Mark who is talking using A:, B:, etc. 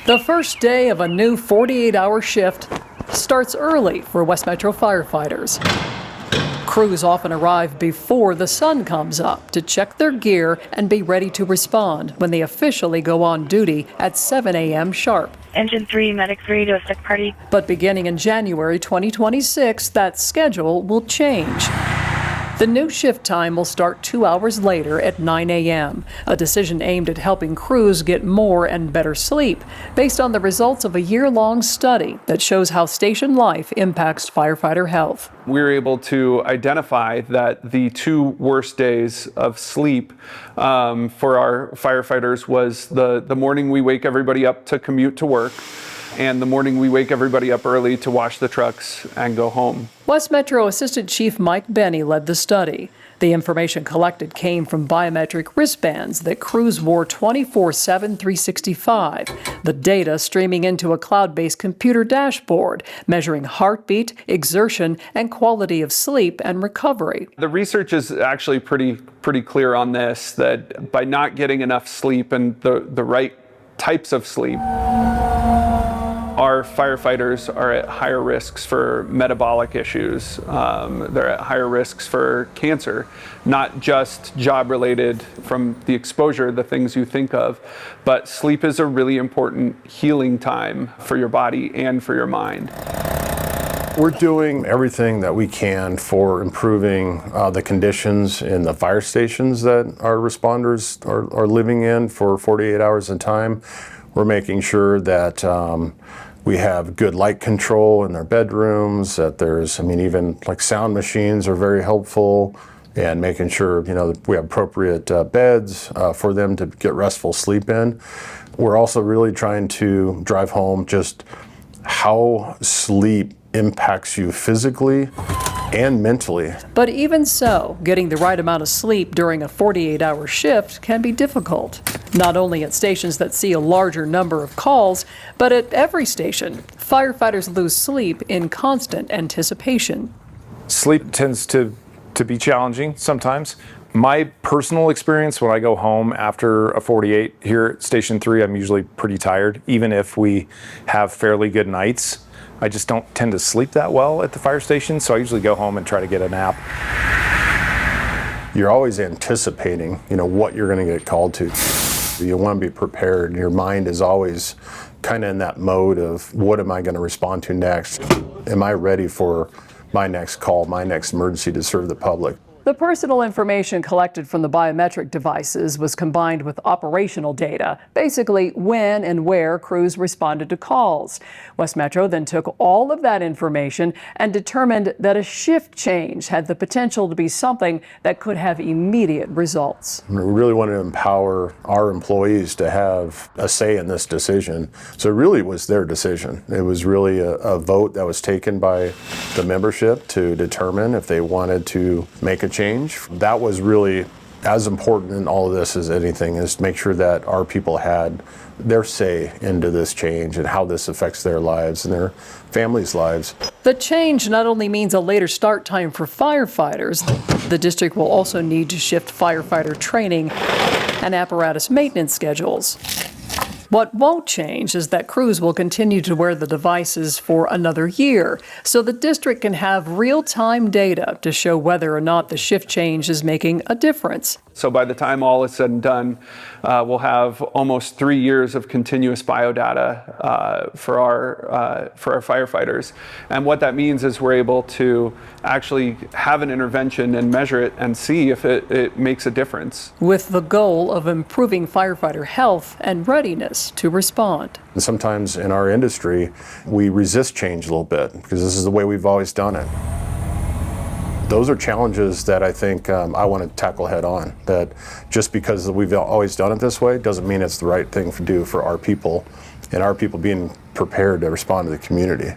A: The first day of a new 48-hour shift starts early for West Metro firefighters. Crews often arrive before the sun comes up to check their gear and be ready to respond when they officially go on duty at 7 a.m. sharp.
B: Engine 3, Medic 3 to a sick party.
A: But beginning in January 2026, that schedule will change. The new shift time will start 2 hours later at 9 a.m., a decision aimed at helping crews get more and better sleep, based on the results of a year-long study that shows how station life impacts firefighter health.
C: We were able to identify that the 2 worst days of sleep for our firefighters was the morning we wake everybody up to commute to work, and the morning we wake everybody up early to wash the trucks and go home.
A: West Metro Assistant Chief Mike Benny led the study. The information collected came from biometric wristbands that crews wore 24/7, 365. The data streaming into a cloud-based computer dashboard, measuring heartbeat, exertion, and quality of sleep and recovery.
C: The research is actually pretty clear on this, that by not getting enough sleep and the right types of sleep, our firefighters are at higher risks for metabolic issues. They're at higher risks for cancer, not just job-related from the exposure, the things you think of, but sleep is a really important healing time for your body and for your mind.
D: We're doing everything that we can for improving the conditions in the fire stations that our responders are living in for 48 hours in time. We're making sure that we have good light control in their bedrooms, that there's, even like sound machines are very helpful, and making sure, that we have appropriate beds for them to get restful sleep in. We're also really trying to drive home just how sleep impacts you physically and mentally.
A: But even so, getting the right amount of sleep during a 48-hour shift can be difficult. Not only at stations that see a larger number of calls, but at every station, firefighters lose sleep in constant anticipation.
E: Sleep tends to be challenging sometimes. My personal experience, when I go home after a 48 here at Station 3, I'm usually pretty tired, even if we have fairly good nights. I just don't tend to sleep that well at the fire station, so I usually go home and try to get a nap.
D: You're always anticipating, what you're going to get called to. You want to be prepared. Your mind is always kind of in that mode of, what am I going to respond to next? Am I ready for my next call, my next emergency to serve the public?
A: The personal information collected from the biometric devices was combined with operational data, basically when and where crews responded to calls. West Metro then took all of that information and determined that a shift change had the potential to be something that could have immediate results.
D: We really wanted to empower our employees to have a say in this decision. So it really was their decision. It was really a vote that was taken by the membership to determine if they wanted to make a change. That was really as important in all of this as anything, is to make sure that our people had their say into this change and how this affects their lives and their families' lives.
A: The change not only means a later start time for firefighters, the district will also need to shift firefighter training and apparatus maintenance schedules. What won't change is that crews will continue to wear the devices for another year, so the district can have real-time data to show whether or not the shift change is making a difference.
C: So by the time all is said and done, we'll have almost 3 years of continuous biodata for our firefighters. And what that means is we're able to actually have an intervention and measure it and see if it makes a difference.
A: With the goal of improving firefighter health and readiness to respond.
D: And sometimes in our industry, we resist change a little bit because this is the way we've always done it. Those are challenges that I think I want to tackle head on. That just because we've always done it this way doesn't mean it's the right thing to do for our people, and our people being prepared to respond to the community.